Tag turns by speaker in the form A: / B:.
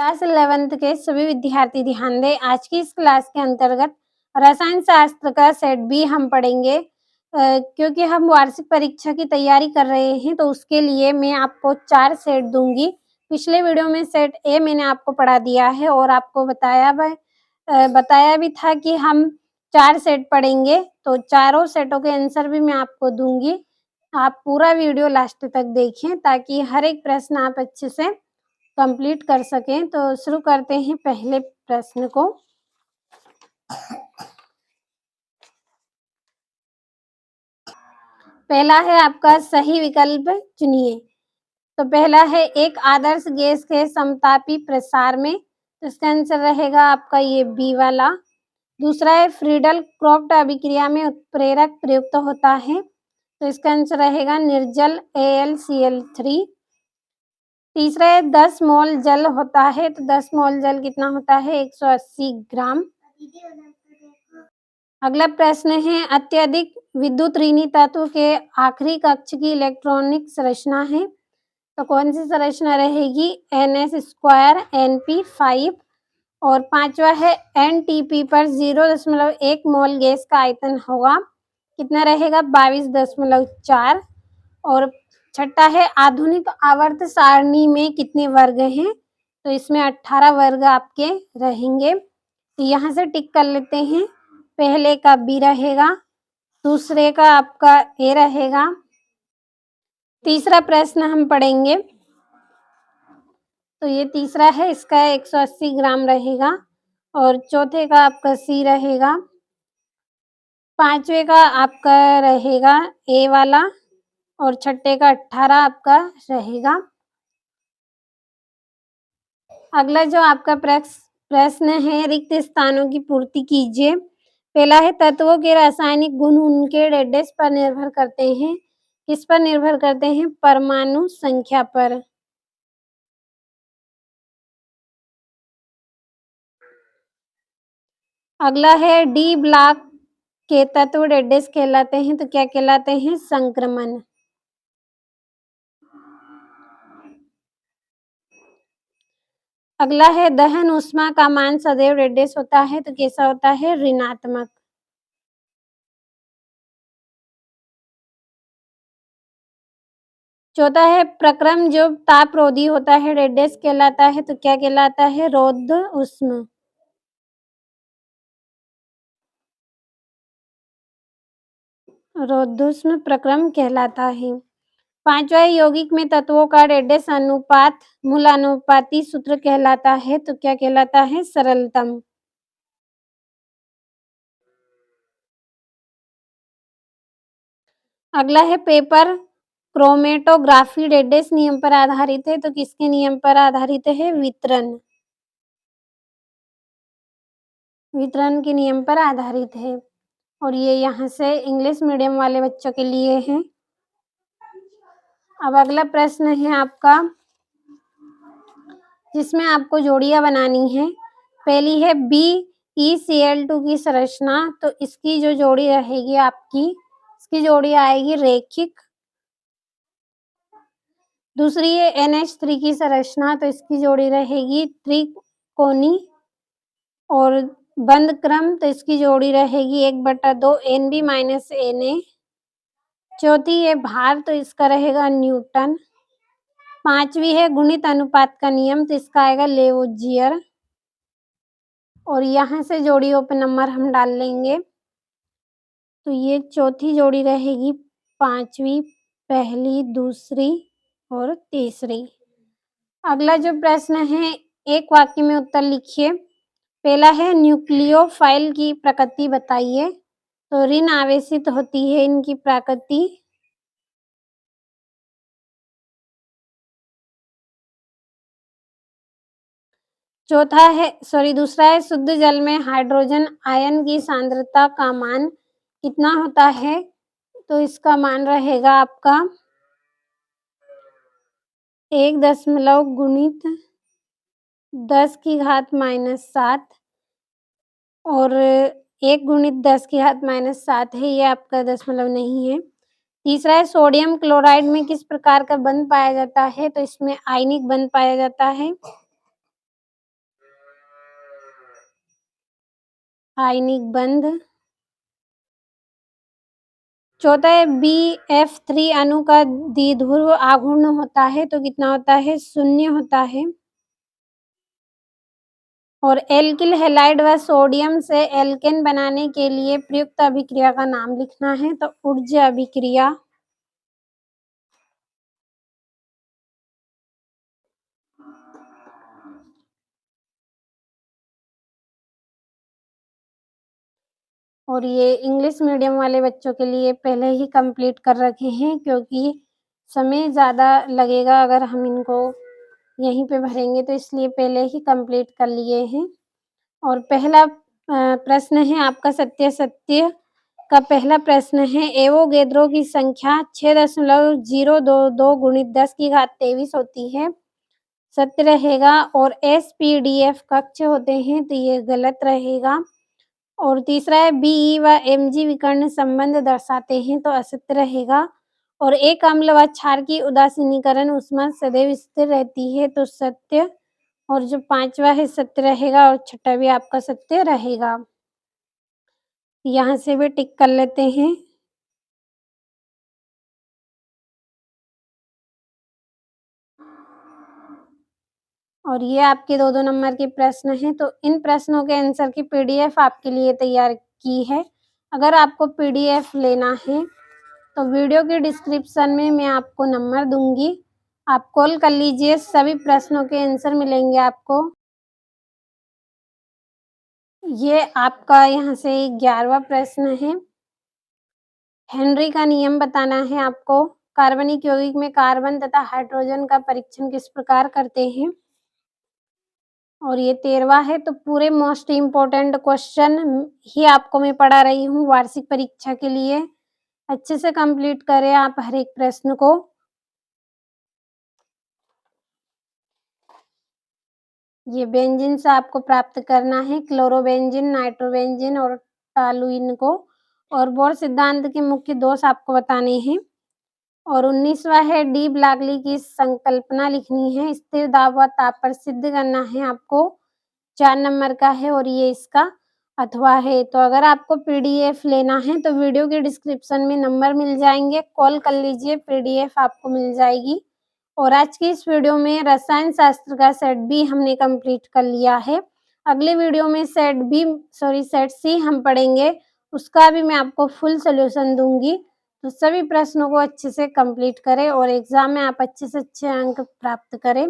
A: Class 11th के सभी विद्यार्थी ध्यान दें। आज की इस क्लास के अंतर्गत रसायन शास्त्र का सेट बी हम पढ़ेंगे। क्योंकि हम वार्षिक परीक्षा की तैयारी कर रहे हैं तो उसके लिए मैं आपको 4 सेट दूंगी। पिछले वीडियो में सेट ए मैंने आपको पढ़ा दिया है और आपको बताया भी था कि हम 4 सेट पढ़ेंगे, तो चारों सेटों के आंसर भी मैं आपको दूंगी। आप पूरा वीडियो लास्ट तक देखें ताकि हर एक प्रश्न आप अच्छे से कंप्लीट कर सकें। तो शुरू करते हैं पहले प्रश्न को। पहला है आपका सही विकल्प चुनिए। तो पहला है एक आदर्श गैस के समतापी प्रसार में, तो इसका आंसर रहेगा आपका ये बी वाला। दूसरा है फ्रीडल क्रॉफ्ट अभिक्रिया में उत्प्रेरक प्रयुक्त होता है, तो इसका आंसर रहेगा निर्जल AlCl3। तीसरा है 10 मोल जल होता है, तो 10 मोल जल कितना होता है 180 ग्राम। अगला प्रश्न है अत्यधिक विद्युत ऋणी तत्व के आखिरी कक्ष की इलेक्ट्रॉनिक संरचना है, तो कौन सी संरचना रहेगी NS² Np5। और पांचवा है NTP पर 0.1 मोल गैस का आयतन होगा, कितना रहेगा 22.4। और छठा है आधुनिक आवर्त सारणी में कितने वर्ग हैं, तो इसमें 18 वर्ग आपके रहेंगे। तो यहाँ से टिक कर लेते हैं। पहले का बी रहेगा, दूसरे का आपका ए रहेगा। तीसरा प्रश्न हम पढ़ेंगे, तो ये तीसरा है, इसका 180 ग्राम रहेगा। और चौथे का आपका सी रहेगा। पांचवे का आपका रहेगा ए वाला और छठे का 18 आपका रहेगा। अगला जो आपका प्रश्न है रिक्त स्थानों की पूर्ति कीजिए। पहला है तत्वों के रासायनिक गुण उनके डेडेस पर निर्भर करते हैं, किस पर निर्भर करते हैं परमाणु संख्या पर। अगला है डी ब्लॉक के तत्व डेडेस कहलाते हैं, तो क्या कहलाते हैं संक्रमण। अगला है दहन ऊष्मा का मान सदैव डेडेस होता है, तो कैसा होता है ऋणात्मक। चौथा है प्रक्रम जो तापरोधी होता है डेडेस कहलाता है, तो क्या कहलाता है रौद्र ऊष्म। रौद्रोष्म प्रक्रम कहलाता है। पांचवा यौगिक में तत्वों का डेडेस अनुपात मूलानुपाती सूत्र कहलाता है, तो क्या कहलाता है सरलतम। अगला है पेपर क्रोमेटोग्राफी डेडेस नियम पर आधारित है, तो किसके नियम पर आधारित है वितरण के नियम पर आधारित है। और ये यहाँ से इंग्लिश मीडियम वाले बच्चों के लिए है। अब अगला प्रश्न है आपका, जिसमें आपको जोड़ियां बनानी है। पहली है BeCl2 की संरचना, तो इसकी जो जोड़ी रहेगी आपकी, इसकी जोड़ी आएगी रेखिक। दूसरी है NH3 की संरचना, तो इसकी जोड़ी रहेगी त्रिकोणी। और बंद क्रम, तो इसकी जोड़ी रहेगी 1/2 Nb-Na। चौथी है भार, तो इसका रहेगा न्यूटन। पांचवी है गुणित अनुपात का नियम, तो इसका आएगा लेवोजियर। और यहाँ से जोड़ियों पे नंबर हम डाल लेंगे, तो ये चौथी जोड़ी रहेगी पांचवी, पहली, दूसरी और तीसरी। अगला जो प्रश्न है एक वाक्य में उत्तर लिखिए। पहला है न्यूक्लियोफाइल की प्रकृति बताइए, तो ऋण आवेशित होती है इनकी प्रकृति। दूसरा है शुद्ध जल में हाइड्रोजन आयन की सांद्रता का मान कितना होता है, तो इसका मान रहेगा आपका 1 गुणित 10⁻⁷ और 1 गुणित 10⁻⁷ है, ये आपका दशमलव नहीं है। तीसरा है सोडियम क्लोराइड में किस प्रकार का बंध पाया जाता है, तो इसमें आयनिक बंध पाया जाता है। आयनिक बंध। चौथा है BF3 अणु का द्विध्रुव आघूर्ण होता है तो कितना होता है? 0 होता है। और एल्किल हैलाइड व सोडियम से एल्केन बनाने के लिए प्रयुक्त अभिक्रिया का नाम लिखना है तो ऊर्जा अभिक्रिया। और ये इंग्लिश मीडियम वाले बच्चों के लिए पहले ही कंप्लीट कर रखे हैं क्योंकि समय ज़्यादा लगेगा अगर हम इनको यहीं पे भरेंगे तो इसलिए पहले ही कंप्लीट कर लिए हैं। और पहला प्रश्न है आपका सत्य का पहला प्रश्न है एवोगैड्रो की संख्या 6.022 गुणित 10 की घात 23 होती है, सत्य रहेगा। और SPDF कक्ष होते हैं तो ये गलत रहेगा। और तीसरा है BE व MG विकर्ण संबंध दर्शाते हैं तो असत्य रहेगा। और एक अम्ल व क्षार की उदासीनीकरण ऊष्मा सदैव स्थिर रहती है तो सत्य। और जो पांचवा है सत्य रहेगा और छठा भी आपका सत्य रहेगा। यहाँ से भी टिक कर लेते हैं। और ये आपके 2-2 नंबर के प्रश्न हैं तो इन प्रश्नों के आंसर की PDF आपके लिए तैयार की है। अगर आपको PDF लेना है तो वीडियो के डिस्क्रिप्शन में मैं आपको नंबर दूंगी, आप कॉल कर लीजिए, सभी प्रश्नों के आंसर मिलेंगे आपको। ये आपका यहाँ से 11वां प्रश्न है। हेनरी का नियम बताना है आपको। कार्बनिक यौगिक में कार्बन तथा हाइड्रोजन का परीक्षण किस प्रकार करते हैं? और ये 13वां है। तो पूरे मोस्ट इम्पोर्टेंट क्वेश्चन ही आपको मैं पढ़ा रही हूँ वार्षिक परीक्षा के लिए। अच्छे से कंप्लीट करें आप हर एक प्रश्न को। ये बेंजीन से आपको प्राप्त करना है, क्लोरोबेंजीन, नाइट्रोबेंजीन और टॉलुइन को। और बोर सिद्धांत के मुख्य दोष आपको बताने हैं। और 19वां है डी ब्लैकली की संकल्पना लिखनी है, स्थिर दाब व ताप पर सिद्ध करना है आपको। 4 नंबर का है और ये इसका अथवा है। तो अगर आपको PDF लेना है तो वीडियो के डिस्क्रिप्शन में नंबर मिल जाएंगे, कॉल कर लीजिए, PDF आपको मिल जाएगी। और आज की इस वीडियो में रसायन शास्त्र का सेट बी हमने कंप्लीट कर लिया है। अगले वीडियो में सेट सी हम पढ़ेंगे, उसका भी मैं आपको फुल सॉल्यूशन दूंगी। तो सभी प्रश्नों को अच्छे से कंप्लीट करें और एग्जाम में आप अच्छे से अच्छे अंक प्राप्त करें।